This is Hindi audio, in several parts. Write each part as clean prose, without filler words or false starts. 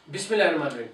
बिस्मिल्लाहिर्रहमानिर्रहीम।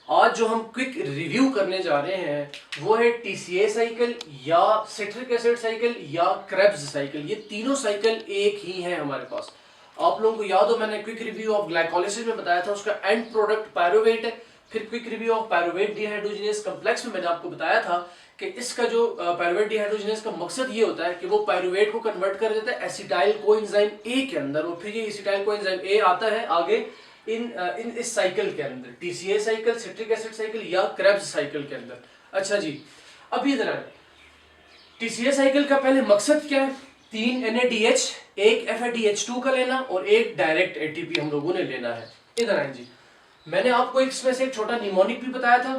आज जो हम क्विक रिव्यू करने जा रहे हैं वो है टीसीए साइकिल या सिट्रिक एसिड साइकिल या क्रेब्स साइकिल। ये तीनों साइकिल एक ही हैं हमारे पास। आप लोगों को याद हो मैंने क्विक रिव्यू ऑफ ग्लाइकोलिसिस में बताया था, उसका एंड प्रोडक्ट पायरुवेट है। फिर quick review of pyruvate dehydrogenase complex में मैंने आपको बताया था कि इसका जो पायरुवेट डिहाइड्रोजिनेस का मकसद ये होता है कि वो पायरुवेट को कन्वर्ट कर देता है एसिटाइल कोएंजाइम ए के अंदर, और फिर ये एसिटाइल कोएंजाइम ए आता है आगे इस साइकिल के अंदर, TCA cycle, citric acid cycle या क्रेब्स साइकिल के अंदर। अच्छा जी, अब इधर आए, टीसीए साइकिल का पहले मकसद क्या है? 3 NADH, एक FADH2 का लेना और एक डायरेक्ट ATP हम लोगों ने लेना है। इधर आए जी, मैंने आपको इसमें से एक छोटा निमोनिक भी बताया था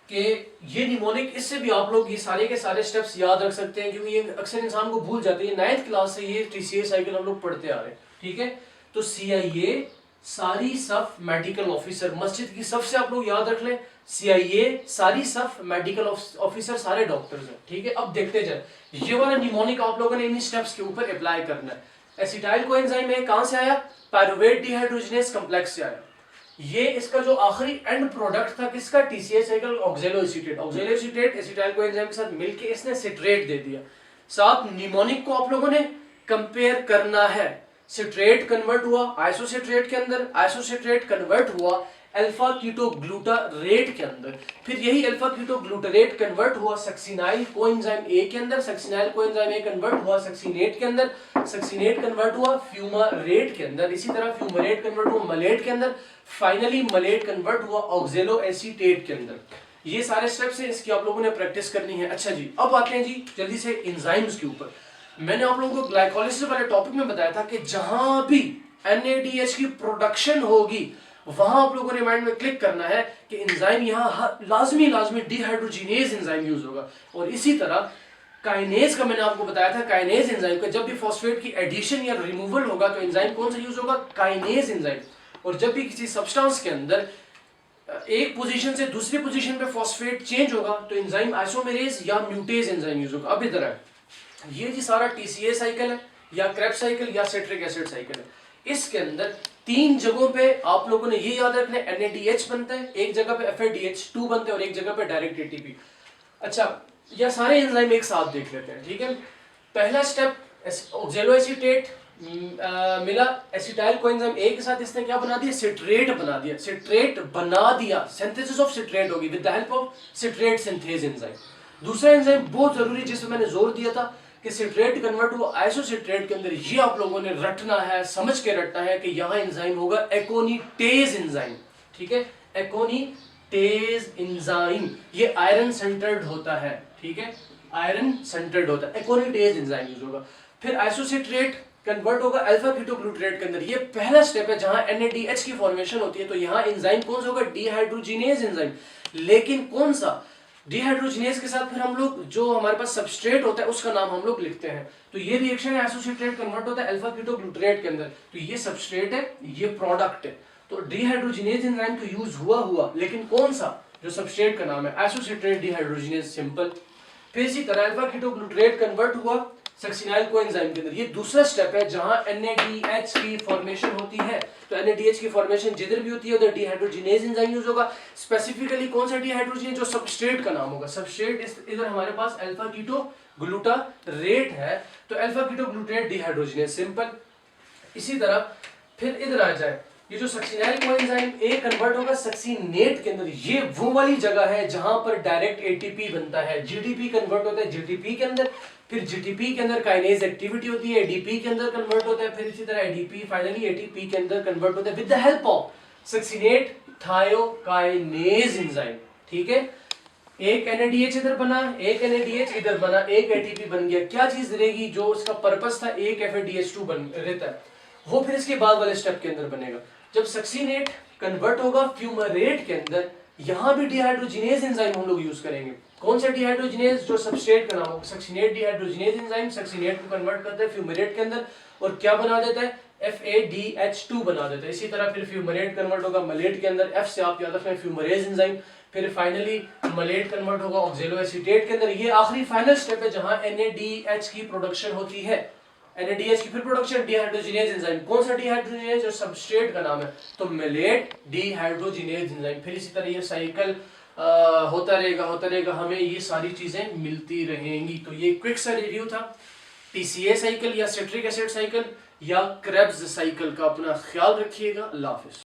कि ये निमोनिक, इससे भी आप लोग ये सारे के सारे स्टेप्स याद रख सकते हैं क्योंकि ये अक्सर इंसान को भूल जाते हैं। 9th क्लास से ये टीसीए साइकिल हम लोग पढ़ते आ रहे हैं, ठीक है। तो CIA सारी सफ मेडिकल ऑफिसर, मस्जिद की सफ से आप लोग याद रख लें, CIA सारी सफ मेडिकल ऑफिसर, सारे डॉक्टर्स हैं, ठीक है। अब देखते जाए, ये वाला निमोनिक आप लोगों ने इन स्टेप्स के ऊपर अप्लाई करना है। एसिटाइल कोएंजाइम है, कहां से आया? पायरुवेट डिहाइड्रोजिनेस कॉम्प्लेक्स से आया। ये इसका जो आखिरी एंड प्रोडक्ट था किसका? TCA cycle oxaloacetate. Oxaloacetate acetyl coenzyme के साथ मिलके इसने सिट्रेट दे दिया। साथ निमोनिक को आप लोगों ने कंपेयर करना है। सिट्रेट कन्वर्ट हुआ आइसोसिट्रेट के अंदर, आइसोसिट्रेट कन्वर्ट हुआ अल्फा कीटोग्लूटारेट के अंदर, फिर यही अल्फा कीटोग्लूटारेट कन्वर्ट हुआ सक्सिनाइल कोएंजाइम ए के अंदर, सक्सिनाइल कोएंजाइम ए कन्वर्ट हुआ सक्सिनेट के अंदर, सक्सिनेट कन्वर्ट हुआ फ्यूमारेट के अंदर, इसी तरह फ्यूमारेट कन्वर्ट हुआ मलेट के अंदर, फाइनली मलेट कन्वर्ट हुआ ऑक्सैलोएसीटेट के अंदर। ये सारे स्टेप्स हैं, इसकी आप लोगों ने प्रैक्टिस करनी है। अच्छा जी, अब आते हैं जी जल्दी से एंजाइम्स के ऊपर। मैंने आप लोगों को ग्लाइकोलिसिस वाले टॉपिक में बताया था कि जहां भी NADH की प्रोडक्शन होगी वहां आप लोगों ने माइंड में क्लिक करना है कि एंजाइम यहां लाजमी डिहाइड्रोजिनेज एंजाइम यूज होगा। और इसी तरह काइनेज का मैंने आपको बताया था, काइनेज एंजाइम का जब भी फॉस्फेट की एडिशन या रिमूवल होगा तो एंजाइम कौन सा यूज होगा? Kinase enzyme. और जब भी किसी सब्सटेंस के अंदर एक पोजीशन से दूसरी पोजीशन पे फॉस्फेट चेंज होगा तो एंजाइम आइसोमेरेज या म्यूटेज एंजाइम यूज होगा। अब इधर है, ये जी सारा टीसीए साइकिल है या क्रेब्स साइकिल या सिट्रिक एसिड साइकिल है। इसके अंदर 3 जगहों पे आप लोगों ने ये याद रखना है, NADH बनता है, एक जगह पे FADH2 बनता है और एक जगह पे डायरेक्ट ATP। अच्छा, यह सारे एंजाइम एक साथ देख लेते हैं, ठीक है। पहला स्टेप ऑक्सैलोएसीटेट मिला एसिटाइल कोएंजाइम ए के साथ, इसने क्या बना दिया? सिट्रेट बना दिया। सिट्रेट बना दिया, सिंथेसिस ऑफ सिट्रेट होगी with the help of citrate synthase enzyme. दूसरा एंजाइम बहुत जरूरी जिसमें मैंने जोर दिया था कि सिट्रेट कन्वर्ट हुआ आइसोसिट्रेट के अंदर, ये आप लोगों ने रटना है, समझ के रटना है कि यहाँ एंजाइम होगा एकोनिटेज एंजाइम, ठीक है। एकोनिटेज एंजाइम ये आयरन सेंटर्ड होता है, ठीक है, आयरन सेंटर्ड होता है, एकोनिटेज एंजाइम यूज होगा। फिर आइसोसिट्रेट कन्वर्ट होगा अल्फा कीटोग्लूटारेट के अंदर, ये पहला स्टेप है जहां NADH की फॉर्मेशन होती है। तो यहाँ एंजाइम कौन सा होगा? Dehydrogenase enzyme. लेकिन कौन सा? डिहाइड्रोजिनेज के साथ फिर हम लोग जो हमारे पास सबस्ट्रेट होता है उसका नाम हम लोग लिखते हैं। तो ये रिएक्शन आइसोसिट्रेट कन्वर्ट होता है अल्फा कीटोग्लूटारेट के अंदर, तो ये सबस्ट्रेट है, ये प्रोडक्ट है। तो डिहाइड्रोजिनेज एंजाइम तो यूज हुआ, लेकिन कौन सा? जो सबस्ट्रेट का नाम है आइसोसिट्रेट डिहाइड्रोजिनेज, सिंपल। फिर इसी तरह अल्फा कीटोग्लूटारेट कन्वर्ट हुआ सक्सिनाइल कोएंजाइम के अंदर, ये दूसरा स्टेप है जहां NADH की फॉर्मेशन होती है। तो NADH की फॉर्मेशन जिधर भी होती है उधर डिहाइड्रोजिनेज एंजाइम यूज होगा। स्पेसिफिकली कौन सा डिहाइड्रोजिनेज? जो सबस्ट्रेट का नाम होगा। सबस्ट्रेट इधर हमारे पास अल्फा कीटोग्लूटारेट है, तो अल्फा कीटोग्लूटारेट डिहाइड्रोजिनेज, सिंपल। इसी तरह फिर इधर आ जाए, ये जो सक्सिनाइल कोएंजाइम ए कन्वर्ट होगा सक्सिनेट के अंदर, ये वो वाली जगह है जहां पर डायरेक्ट ATP बनता है। GTP कन्वर्ट होता है GTP के अंदर, फिर GTP के अंदर काइनेज एक्टिविटी होती है, ADP के अंदर कन्वर्ट होता है, फिर इसी तरह ADP फाइनली ATP के अंदर कन्वर्ट होता है with the help of succinate thiokinase enzyme, ठीक है। एक NADH इधर बना, एक NADH इधर बना, एक ATP बन गया। क्या चीज रहेगी? जो उसका पर्पस था, एक FADH2 बन रहता है, वो फिर इसके बाद वाले स्टेप के अंदर बनेगा। जब सक्सिनेट कन्वर्ट होगा फ्यूमारेट के अंदर, यहां भी डिहाइड्रोजिनेज एंजाइम हम लोग यूज करेंगे। कौन सा डिहाइड्रोजिनेज? जो सबस्ट्रेट का नाम होगा सक्सिनेट डिहाइड्रोजिनेज एंजाइम, सक्सिनेट को कन्वर्ट करता है फ्यूमारेट के अंदर और क्या बना देता है? FADH2 बना देता है। इसी तरह फिर फ्यूमारेट कन्वर्ट होगा मलेट के अंदर, F से आप याद रखें फ्यूमरेज एंजाइम, फिर फाइनली मलेट कन्वर्ट होगा ऑक्सैलोएसीटेट के अंदर। ये आखिरी फाइनल स्टेप है जहां NADH की प्रोडक्शन होती है। NADH की फिर प्रोडक्शन, डिहाइड्रोजिनेज एंजाइम, कौन सा डिहाइड्रोजिनेज, और सबस्ट्रेट का नाम है तो मिलेट डिहाइड्रोजिनेज एंजाइम। फिर इसी तरह ये साइकिल होता रहेगा, हमें ये सारी चीजें मिलती रहेंगी। तो ये क्विक सा रिव्यू था TCA साइकिल या सिट्रिक एसिड साइकिल या क्रेब्स साइकिल का। अपना ख्याल रखिएगा। अल्लाह हाफिज।